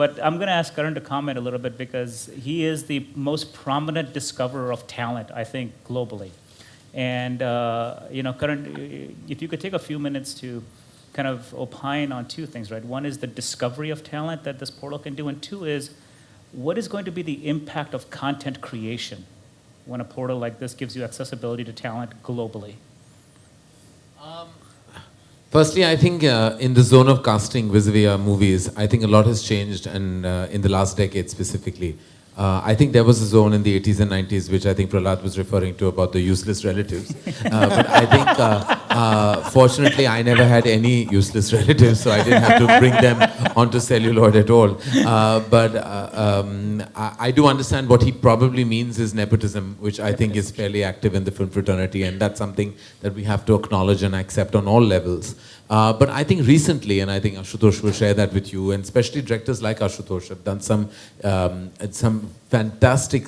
But I'm going to ask Karan to comment a little bit because he is the most prominent discoverer of talent, I think, globally. And, Karan, if you could take a few minutes to kind of opine on two things, right? One is the discovery of talent that this portal can do, and two is what is going to be the impact of content creation when a portal like this gives you accessibility to talent globally? Firstly, I think in the zone of casting vis-a-vis our movies, I think a lot has changed, and in the last decade specifically. I think there was a zone in the 80s and 90s, which I think Prahlad was referring to about the useless relatives. But I think, fortunately, I never had any useless relatives, so I didn't have to bring them onto celluloid at all. I do understand what he probably means is nepotism, which I think is fairly active in the film fraternity, and that's something that we have to acknowledge and accept on all levels. But I think recently, and I think Ashutosh will share that with you, and especially directors like Ashutosh have done some fantastic,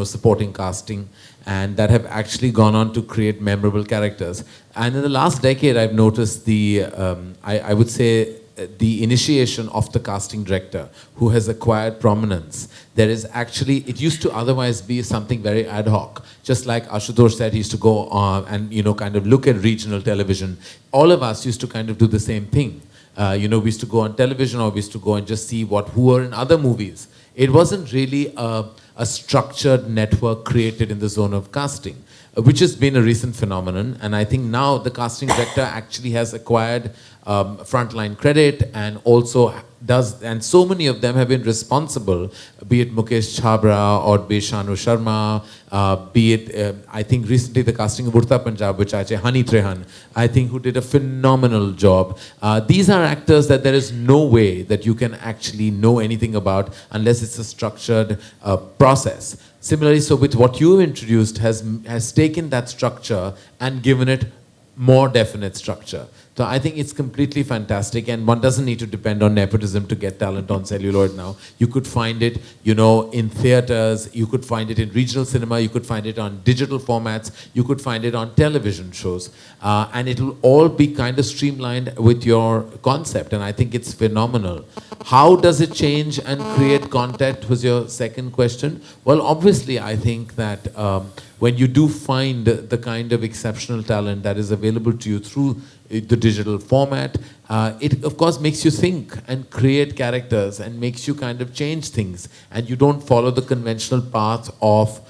supporting casting, and that have actually gone on to create memorable characters. And in the last decade, I've noticed I would say, the initiation of the casting director who has acquired prominence. There is actually, it used to otherwise be something very ad hoc. Just like Ashutosh said, he used to go on and, kind of look at regional television. All of us used to kind of do the same thing. We used to go on television, or we used to go and just see who were in other movies. It wasn't really a structured network created in the zone of casting, which has been a recent phenomenon. And I think now the casting director actually has acquired frontline credit, and also and so many of them have been responsible, be it Mukesh Chhabra or be Shanu Sharma, be it, I think recently the casting of Urta Punjab, which I say Hani Trehan, I think, who did a phenomenal job. These are actors that there is no way that you can actually know anything about unless it's a structured process. Similarly, so with what you have introduced has taken that structure and given it more definite structure. So I think it's completely fantastic, and one doesn't need to depend on nepotism to get talent on celluloid now. You could find it, in theaters, you could find it in regional cinema, you could find it on digital formats, you could find it on television shows. And it'll all be kind of streamlined with your concept, and I think it's phenomenal. How does it change and create content was your second question. Well, obviously, I think that when you do find the kind of exceptional talent that is available to you through the digital format, it of course makes you think and create characters and makes you kind of change things, and you don't follow the conventional path of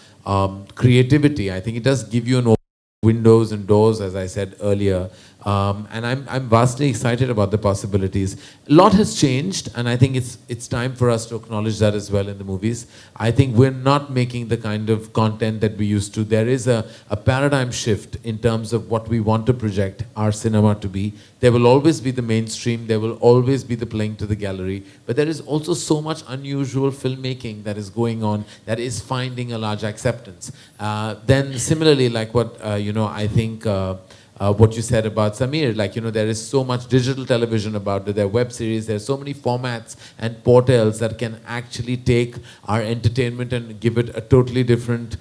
creativity. I think it does give you an windows and doors, as I said earlier. And I'm vastly excited about the possibilities. A lot has changed, and I think it's time for us to acknowledge that as well in the movies. I think we're not making the kind of content that we used to. There is a paradigm shift in terms of what we want to project our cinema to be. There will always be the mainstream, there will always be the playing to the gallery, but there is also so much unusual filmmaking that is going on that is finding a large acceptance. Then similarly, like what, I think, what you said about Samir, there is so much digital television about it, there are web series, there are so many formats and portals that can actually take our entertainment and give it a totally different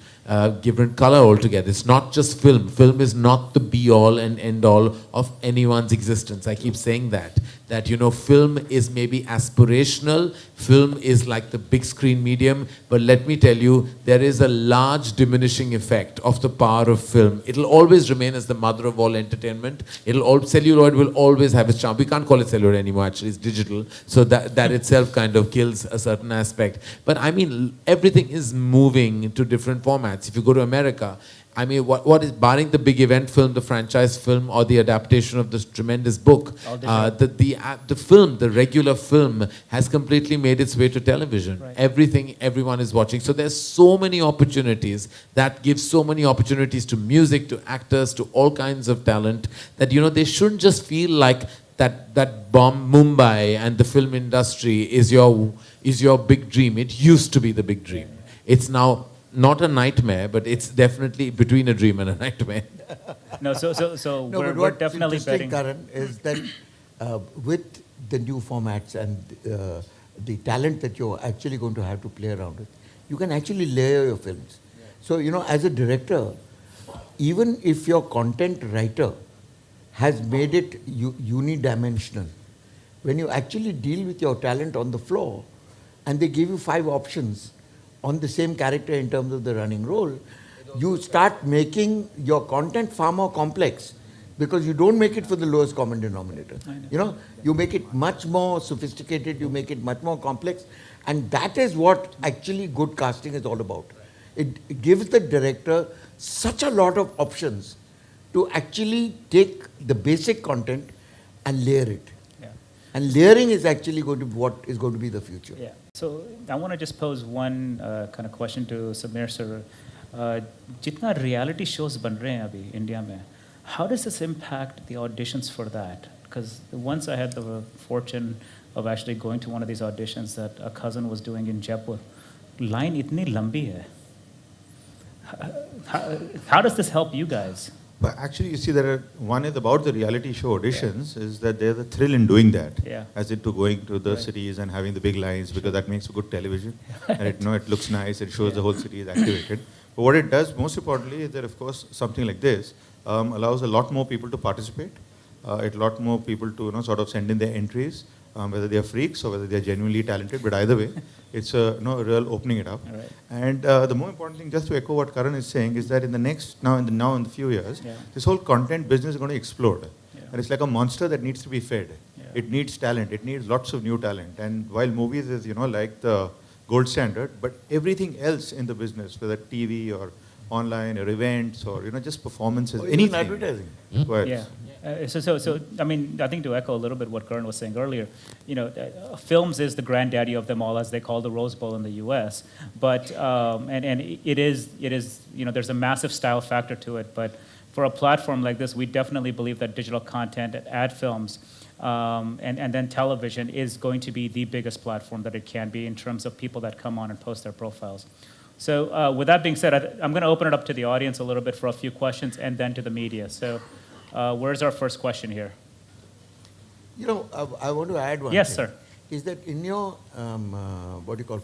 color altogether. It's not just film. Film is not the be-all and end-all of anyone's existence. I keep saying that film is maybe aspirational, film is like the big screen medium, but let me tell you, there is a large diminishing effect of the power of film. It'll always remain as the mother of all entertainment. Celluloid will always have its charm. We can't call it celluloid anymore, actually, it's digital, so that itself kind of kills a certain aspect. But I mean, everything is moving to different formats. If you go to America, I mean, what is, barring the big event film, the franchise film, or the adaptation of this tremendous book, the film, the regular film, has completely made its way to television. Right. Everything, everyone is watching. So there's so many opportunities that give so many opportunities to music, to actors, to all kinds of talent, that, they shouldn't just feel like that bomb Mumbai and the film industry is your big dream. It used to be the big dream. It's now not a nightmare, but it's definitely between a dream and a nightmare. No, we're definitely betting. Karan, is that with the new formats and the talent that you're actually going to have to play around with, you can actually layer your films. Yeah. So, as a director, even if your content writer has made it unidimensional, when you actually deal with your talent on the floor, and they give you 5 options on the same character in terms of the running role, you start making your content far more complex because you don't make it for the lowest common denominator. You know, you make it much more sophisticated, you make it much more complex, and that is what actually good casting is all about. It gives the director such a lot of options to actually take the basic content and layer it. Yeah. And layering is actually going to be what is going to be the future. Yeah. So I want to just pose one kind of question to Samir sir. जितना reality shows बन रहे हैं अभी India में, how does this impact the auditions for that? Because once I had the fortune of actually going to one of these auditions that a cousin was doing in Jaipur, line इतनी लंबी है. How does this help you guys? But actually, you see, one is about the reality show auditions, is that there's a thrill in doing that, as into going to the cities and having the big lines, because that makes good television. And it looks nice, it shows the whole city is activated. But what it does, most importantly, is that, of course, something like this allows a lot more people to participate, a lot more people to sort of send in their entries, whether they are freaks or whether they are genuinely talented. But either way, it's a real opening it up. Right. And the more important thing, just to echo what Karan is saying, is that in the few years, this whole content business is going to explode. And it's like a monster that needs to be fed. It needs talent. It needs lots of new talent. And while movies is like the gold standard, but everything else in the business, whether TV or online or events or just performances, or anything. even advertising. Yeah. So I mean, I think to echo a little bit what Karan was saying earlier, films is the granddaddy of them all, as they call the Rose Bowl in the U.S. But and it is there's a massive style factor to it. But for a platform like this, we definitely believe that digital content, ad films, and then television is going to be the biggest platform that it can be in terms of people that come on and post their profiles. So with that being said, I'm going to open it up to the audience a little bit for a few questions, and then to the media. So. Where's our first question here? I want to add one Yes, thing. sir. Is that in your,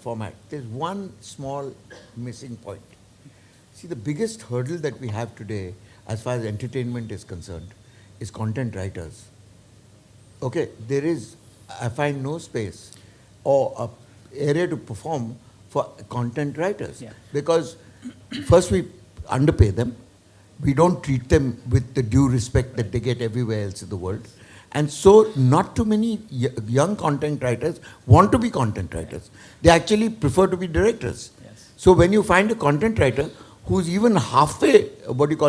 format, there's one small missing point. See, the biggest hurdle that we have today, as far as entertainment is concerned, is content writers. Okay, there is, I find no space or a area to perform for content writers. Yeah. Because first we underpay them. We don't treat them with the due respect that they get everywhere else in the world. And so not too many young content writers want to be content writers. They actually prefer to be directors. Yes. So when you find a content writer who's even halfway,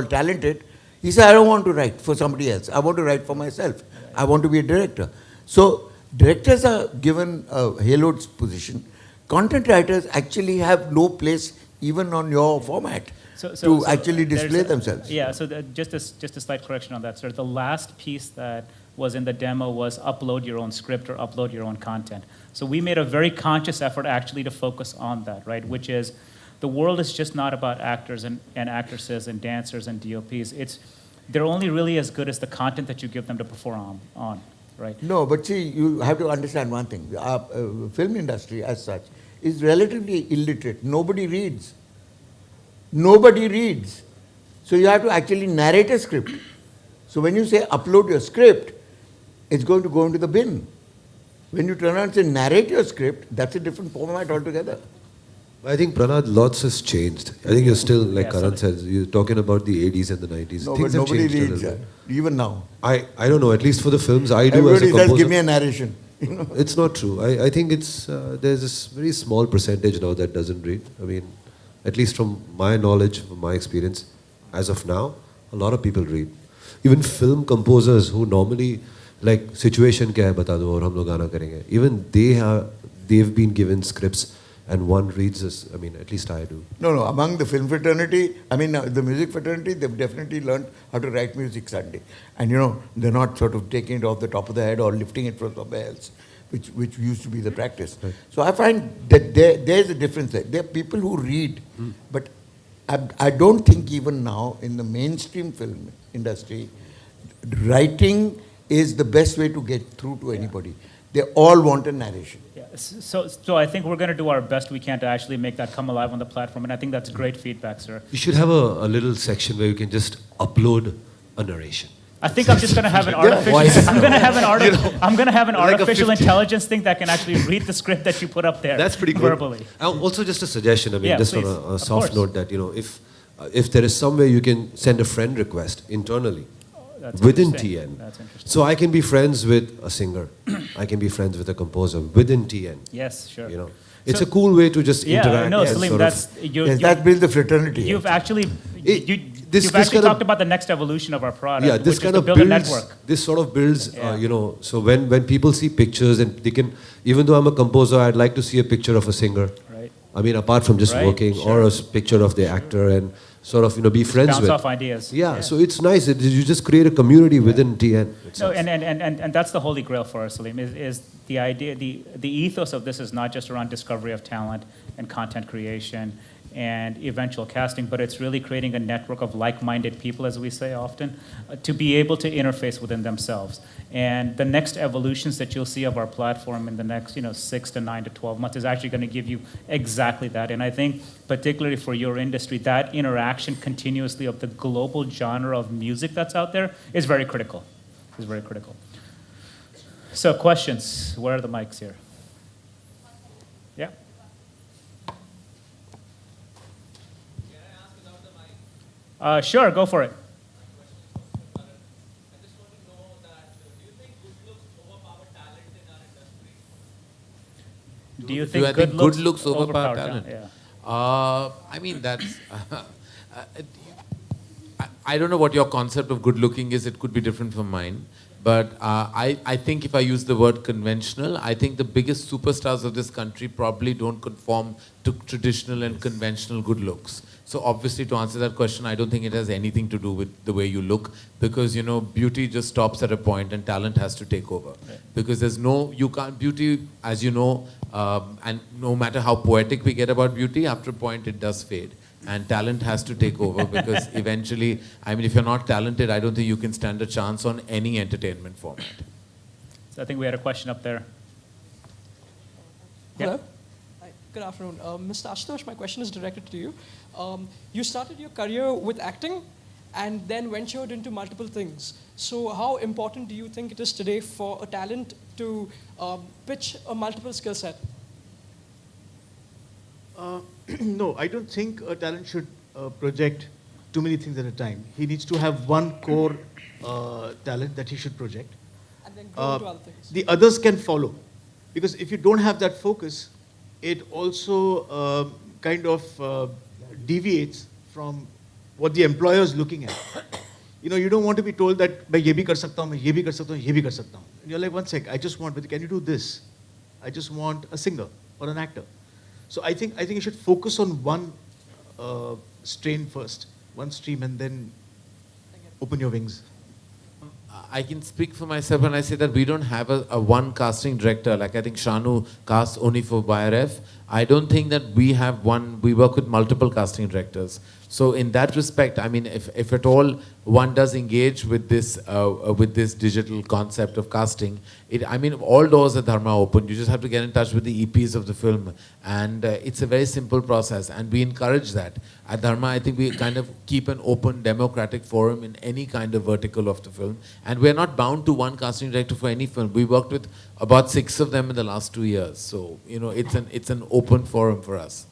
talented, he says, I don't want to write for somebody else. I want to write for myself. I want to be a director. So directors are given a haloed position. Content writers actually have no place even on your format. To actually display themselves. Yeah, so just a slight correction on that, sir. The last piece that was in the demo was upload your own script or upload your own content. So we made a very conscious effort actually to focus on that, right? Which is, the world is just not about actors and actresses and dancers and DOPs. They're only really as good as the content that you give them to perform on, right? No, but see, you have to understand one thing. Our film industry as such is relatively illiterate. Nobody reads. Nobody reads. So you have to actually narrate a script. So when you say upload your script, it's going to go into the bin. When you turn around and say narrate your script, that's a different format altogether. I think, Pranad, lots has changed. I think you're still, like Karan says, you're talking about the 80s and the 90s. No, Things but have nobody changed reads, a little bit. even now. I don't know, at least for the films I do Everybody as a says, composer. give me a narration. It's not true. I think it's there's this very small percentage now that doesn't read. I mean, at least from my knowledge, from my experience, as of now, a lot of people read. Even film composers who normally, like, situation kya hai, bata do, aur hum log gana karenge. Even they've been given scripts and one reads this. I mean, at least I do. No, among the film fraternity, the music fraternity, they've definitely learned how to write music Sunday. And they're not sort of taking it off the top of the head or lifting it from somewhere else, which used to be the practice. Right. So I find that there's a difference there. There are people who read, but I don't think even now in the mainstream film industry, writing is the best way to get through to anybody. They all want a narration. Yeah. So I think we're going to do our best we can to actually make that come alive on the platform, and I think that's great feedback, sir. You should have a little section where you can just upload a narration. I think I'm just going to have an artificial. I'm going to have an artificial intelligence thing that can actually read the script that you put up there. That's pretty good. Verbally. Also, just a suggestion. I mean, Yeah, just please. on a Of soft course. note, that if there is some way you can send a friend request internally That's within interesting. TN. That's interesting. So I can be friends with a singer. I can be friends with a composer within TN. Yes, sure. It's So- a cool way to just Yeah, interact. no, and Salim, sort of- that's Yes, that builds the fraternity. You've actually This you've actually kind of- talked about the next evolution of our product, yeah, this which kind is of to build builds. a network. This sort of builds. Yeah. So when people see pictures and they can, even though I'm a composer, I'd like to see a picture of a singer. Right. I mean, apart from just Right, working, sure. or a picture of the actor, and sort of be friends Bounce with. off ideas. Yeah, so it's nice. You just create a community within TN. No, itself. and that's the holy grail for us, Salim, is the idea, the ethos of this is not just around discovery of talent and content creation and eventual casting, but it's really creating a network of like-minded people, as we say often, to be able to interface within themselves. And the next evolutions that you'll see of our platform in the next 6 to 9 to 12 months is actually going to give you exactly that. And I think, particularly for your industry, that interaction continuously of the global genre of music that's out there is very critical. Is very critical. So questions, where are the mics here? Yeah. Sure, go for it. Do you think I think good looks overpower overpower talent? Yeah. I mean, that's. I don't know what your concept of good looking is. It could be different from mine. But I think if I use the word conventional, I think the biggest superstars of this country probably don't conform to traditional and conventional good looks. So obviously, to answer that question, I don't think it has anything to do with the way you look, because beauty just stops at a point and talent has to take over. Right. Because beauty, as you know, and no matter how poetic we get about beauty, after a point it does fade. And talent has to take over because eventually, I mean, if you're not talented, I don't think you can stand a chance on any entertainment format. So I think we had a question up there. Hello. Hi. Good afternoon. Mr. Ashutosh, my question is directed to you. You started your career with acting and then ventured into multiple things. So how important do you think it is today for a talent to pitch a multiple skill set? No, I don't think a talent should project too many things at a time. He needs to have one core talent that he should project. And then grow into other things. The others can follow. Because if you don't have that focus, it also kind of deviates from what the employer is looking at. You don't want to be told that मैं ये भी कर सकता हूँ, मैं ये भी कर सकता हूँ, ये भी कर सकता हूँ. And you're like, one sec, I just want, but can you do this? I just want a singer or an actor. So I think you should focus on one strain first, one stream, and then open your wings. I can speak for myself when I say that we don't have a one casting director. Like I think Shanu casts only for YRF. I don't think that we have one. We work with multiple casting directors. So in that respect, I mean, if at all one does engage with this digital concept of casting, I mean, all doors at Dharma are open. You just have to get in touch with the EPs of the film, and it's a very simple process, and we encourage that. At Dharma, I think we kind of keep an open, democratic forum in any kind of vertical of the film, and we're not bound to one casting director for any film. We worked with about 6 of them in the last 2 years, so it's an open forum for us.